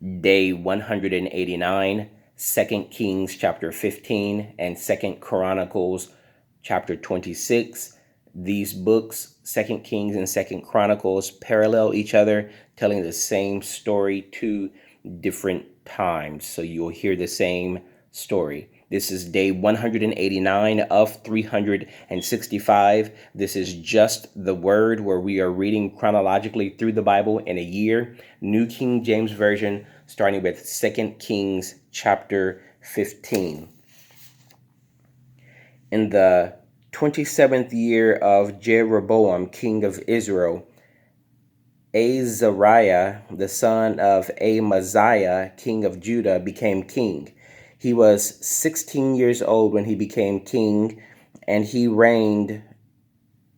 Day 189, 2 Kings chapter 15, and 2 Chronicles chapter 26. These books, 2 Kings and 2 Chronicles, parallel each other, telling the same story two different times. So you'll hear the same story. This is day 189 of 365. This is just the word where we are reading chronologically through the Bible in a year. New King James Version, starting with 2 Kings chapter 15. In the 27th year of Jeroboam, king of Israel, Azariah, the son of Amaziah, king of Judah, became king. He was 16 years old when he became king, and he reigned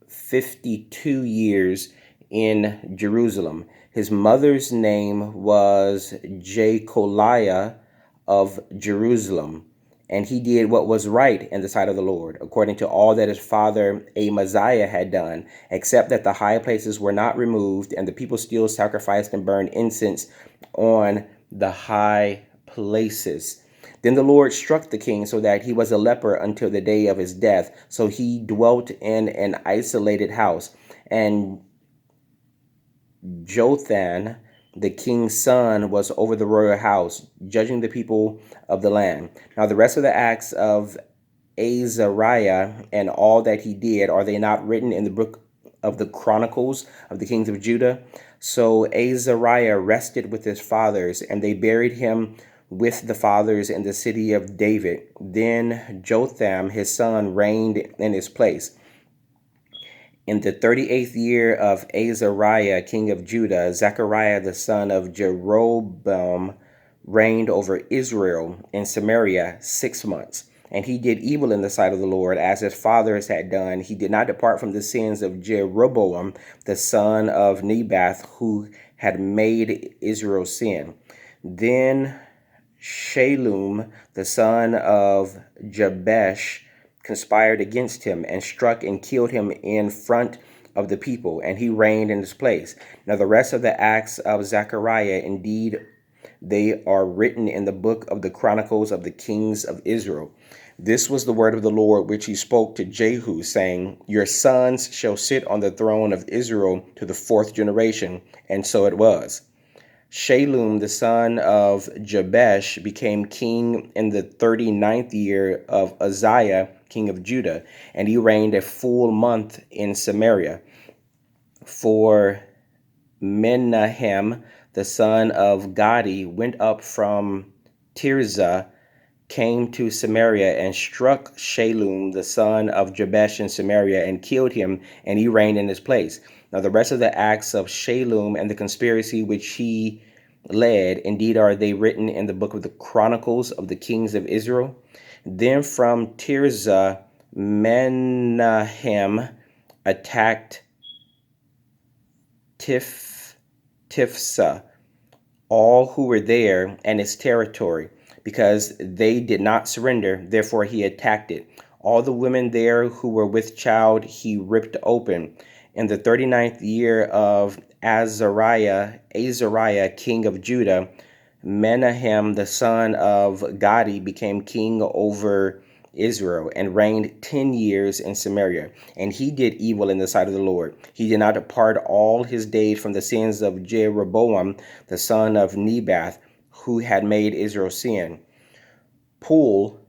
52 years in Jerusalem. His mother's name was Jecoliah of Jerusalem, and he did what was right in the sight of the Lord, according to all that his father Amaziah had done, except that the high places were not removed, and the people still sacrificed and burned incense on the high places. Then the Lord struck the king so that he was a leper until the day of his death. So he dwelt in an isolated house. And Jotham, the king's son, was over the royal house, judging the people of the land. Now the rest of the acts of Azariah and all that he did, are they not written in the book of the Chronicles of the kings of Judah? So Azariah rested with his fathers, and they buried him with the fathers in the city of David. Then Jotham, his son, reigned in his place. In the 38th year of Azariah, king of Judah, Zechariah, the son of Jeroboam, reigned over Israel in Samaria 6 months. And he did evil in the sight of the Lord, as his fathers had done. He did not depart from the sins of Jeroboam, the son of Nebath, who had made Israel sin. Then Shallum, the son of Jabesh, conspired against him and struck and killed him in front of the people, and he reigned in his place. Now the rest of the acts of Zechariah, indeed, they are written in the book of the Chronicles of the kings of Israel. This was the word of the Lord which he spoke to Jehu, saying, Your sons shall sit on the throne of Israel to the 4th generation. And so it was. Shallum, the son of Jabesh, became king in the 39th year of Uzziah, king of Judah, and he reigned a full month in Samaria. For Menahem, the son of Gadi, went up from Tirzah, came to Samaria, and struck Shallum, the son of Jabesh, in Samaria, and killed him, and he reigned in his place. Now the rest of the acts of Shallum and the conspiracy which he led, indeed are they written in the book of the Chronicles of the kings of Israel. Then from Tirzah, Menahem attacked Tifsah, all who were there, and its territory, because they did not surrender. Therefore he attacked it. All the women there who were with child he ripped open. In the 39th year of Azariah, king of Judah, Menahem, the son of Gadi, became king over Israel, and reigned 10 years in Samaria. And he did evil in the sight of the Lord. He did not depart all his days from the sins of Jeroboam, the son of Nebath, who had made Israel sin. Pul,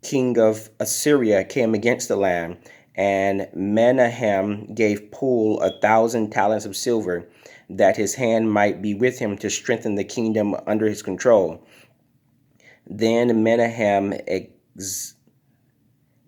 king of Assyria, came against the land, and Menahem gave Pul 1,000 talents of silver, that his hand might be with him to strengthen the kingdom under his control. Then Menahem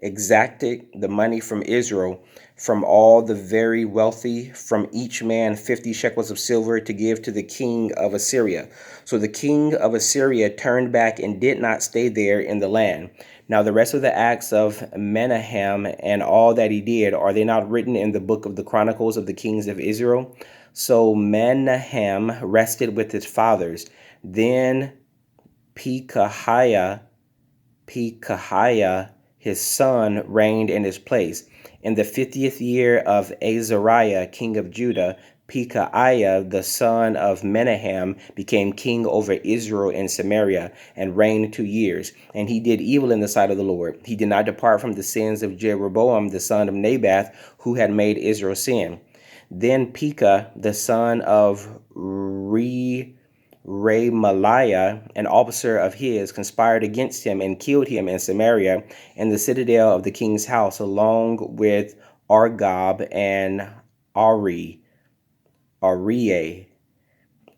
exacted the money from Israel, from all the very wealthy, from each man 50 shekels of silver, to give to the king of Assyria. So the king of Assyria turned back and did not stay there in the land. Now the rest of the acts of Menahem and all that he did, are they not written in the book of the Chronicles of the kings of Israel? So Menahem rested with his fathers. Then Pekahiah, his son, reigned in his place. In the 50th year of Azariah, king of Judah, Pekahiah, the son of Menahem, became king over Israel in Samaria and reigned 2 years. And he did evil in the sight of the Lord. He did not depart from the sins of Jeroboam, the son of Naboth, who had made Israel sin. Then Pekah, the son of Remaliah, an officer of his, conspired against him and killed him in Samaria in the citadel of the king's house, along with Argob and Arieh,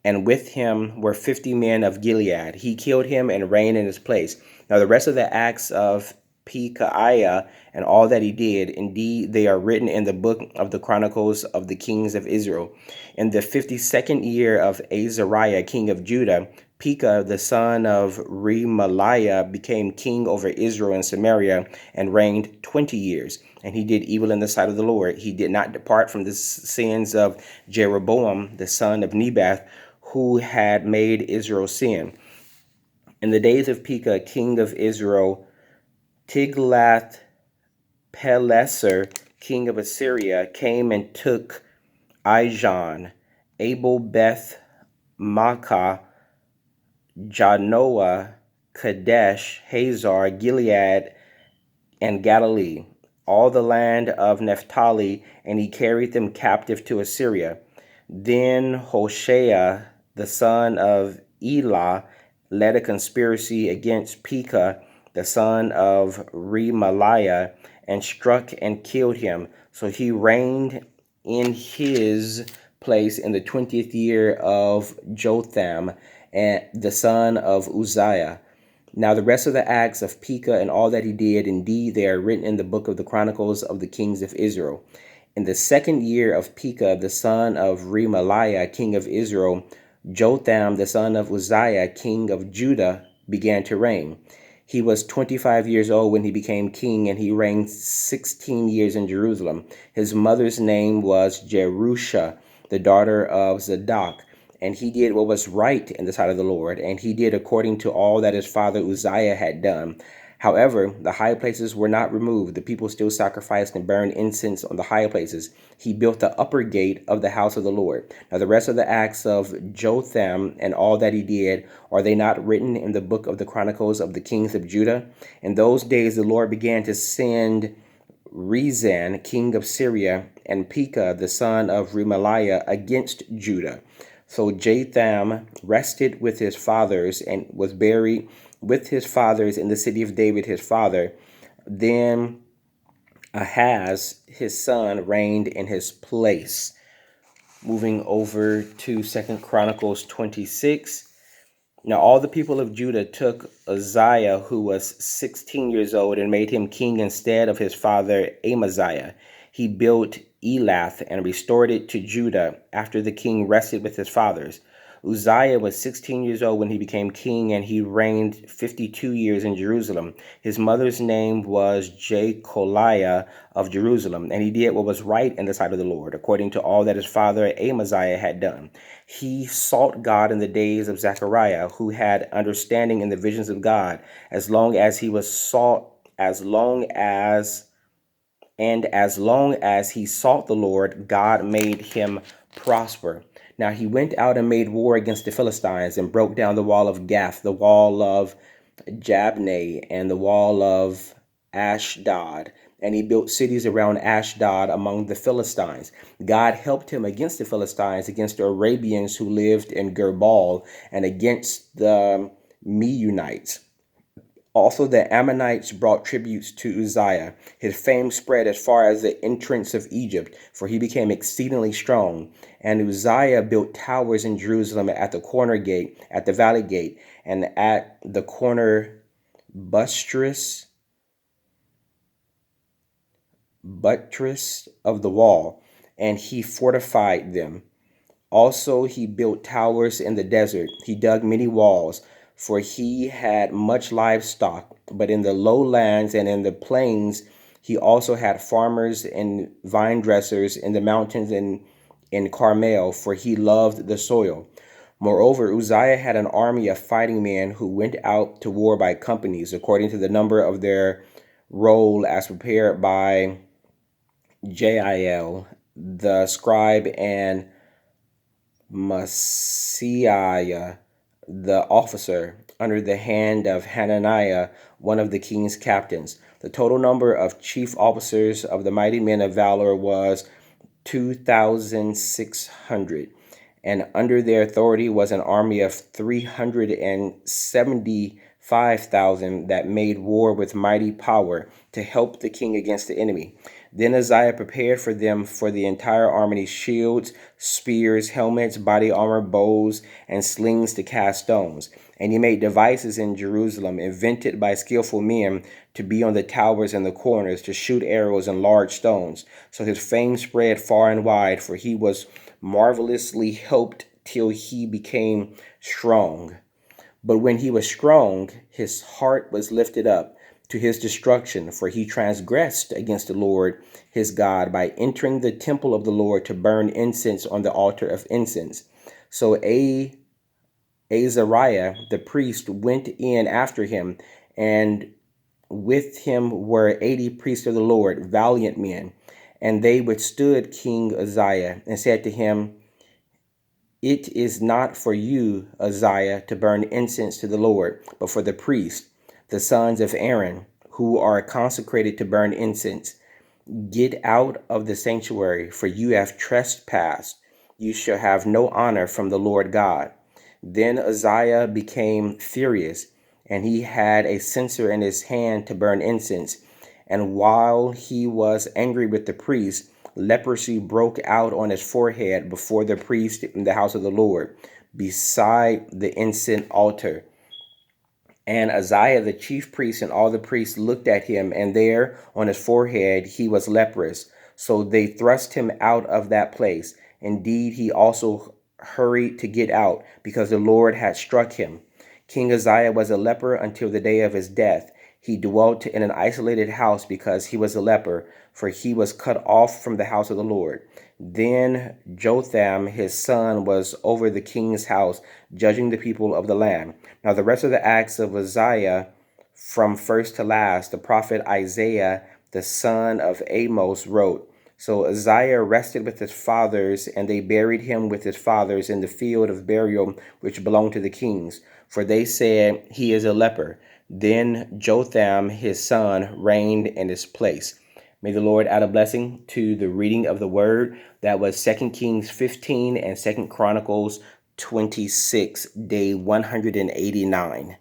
and with him were 50 men of Gilead. He killed him and reigned in his place. Now the rest of the acts of Pekahiah and all that he did, indeed, they are written in the book of the Chronicles of the kings of Israel. In the 52nd year of Azariah, king of Judah, Pekah, the son of Remaliah, became king over Israel and Samaria and reigned 20 years. And he did evil in the sight of the Lord. He did not depart from the sins of Jeroboam, the son of Nebath, who had made Israel sin. In the days of Pekah, king of Israel, Tiglath-Pileser, king of Assyria, came and took Ijon, Abel Beth Maacah, Janoah, Kadesh, Hazar, Gilead, and Galilee, all the land of Naphtali, and he carried them captive to Assyria. Then Hoshea, the son of Elah, led a conspiracy against Pekah, the son of Remaliah, and struck and killed him. So he reigned in his place in the 20th year of Jotham, and the son of Uzziah. Now the rest of the acts of Pekah and all that he did, indeed, they are written in the book of the Chronicles of the kings of Israel. In the 2nd year of Pekah, the son of Remaliah, king of Israel, Jotham, the son of Uzziah, king of Judah, began to reign. He was 25 years old when he became king, and he reigned 16 years in Jerusalem. His mother's name was Jerusha, the daughter of Zadok. And he did what was right in the sight of the Lord, and he did according to all that his father Uzziah had done. However, the high places were not removed. The people still sacrificed and burned incense on the high places. He built the upper gate of the house of the Lord. Now the rest of the acts of Jotham and all that he did, are they not written in the book of the Chronicles of the kings of Judah? In those days the Lord began to send Rezin, king of Syria, and Pekah, the son of Remaliah, against Judah. So Jotham rested with his fathers and was buried with his fathers in the city of David his father. Then Ahaz, his son, reigned in his place. Moving over to 2 Chronicles 26. Now all the people of Judah took Uzziah, who was 16 years old, and made him king instead of his father Amaziah. He built Elath and restored it to Judah after the king rested with his fathers. Uzziah was 16 years old when he became king, and he reigned 52 years in Jerusalem. His mother's name was Jecoliah of Jerusalem, and he did what was right in the sight of the Lord, according to all that his father Amaziah had done. He sought God in the days of Zechariah, who had understanding in the visions of God, as long as he was sought, as long as he sought the Lord, God made him prosper. Now he went out and made war against the Philistines and broke down the wall of Gath, the wall of Jabneh, and the wall of Ashdod. And he built cities around Ashdod among the Philistines. God helped him against the Philistines, against the Arabians who lived in Gerbal, and against the Meunites. Also, the Ammonites brought tributes to Uzziah. His fame spread as far as the entrance of Egypt, for he became exceedingly strong. And Uzziah built towers in Jerusalem at the corner gate, at the valley gate, and at the corner buttress of the wall, and he fortified them. Also, he built towers in the desert. He dug many walls, for he had much livestock. But in the lowlands and in the plains, he also had farmers and vine dressers in the mountains and in Carmel, for he loved the soil. Moreover, Uzziah had an army of fighting men who went out to war by companies, according to the number of their roll as prepared by Jael, the scribe, and Maaseiah the officer, under the hand of Hananiah, one of the king's captains. The total number of chief officers of the mighty men of valor was 2,600, and under their authority was an army of 375,000 that made war with mighty power to help the king against the enemy. Then Uzziah prepared for them for the entire army shields, spears, helmets, body armor, bows, and slings to cast stones. And he made devices in Jerusalem, invented by skillful men, to be on the towers and the corners, to shoot arrows and large stones. So his fame spread far and wide, for he was marvelously helped till he became strong. But when he was strong, his heart was lifted up to his destruction, for he transgressed against the Lord his God by entering the temple of the Lord to burn incense on the altar of incense. So Azariah the priest went in after him, and with him were 80 priests of the Lord, valiant men. And they withstood King Uzziah and said to him, "It is not for you, Uzziah, to burn incense to the Lord, but for the priests, the sons of Aaron, who are consecrated to burn incense. Get out of the sanctuary, for you have trespassed. You shall have no honor from the Lord God." Then Uzziah became furious, and he had a censer in his hand to burn incense. And while he was angry with the priest, leprosy broke out on his forehead before the priest in the house of the Lord, beside the incense altar. And Uzziah the chief priest and all the priests looked at him, and there on his forehead he was leprous. So they thrust him out of that place. Indeed, he also hurried to get out, because the Lord had struck him. King Uzziah was a leper until the day of his death. He dwelt in an isolated house because he was a leper, for he was cut off from the house of the Lord. Then Jotham his son was over the king's house, judging the people of the land. Now the rest of the acts of Uzziah, from first to last, the prophet Isaiah the son of Amos wrote. So Uzziah rested with his fathers, and they buried him with his fathers in the field of burial which belonged to the kings, for they said, "He is a leper." Then Jotham his son reigned in his place. May the Lord add a blessing to the reading of the word. That was 2 Kings 15 and 2 Chronicles 26, day 189.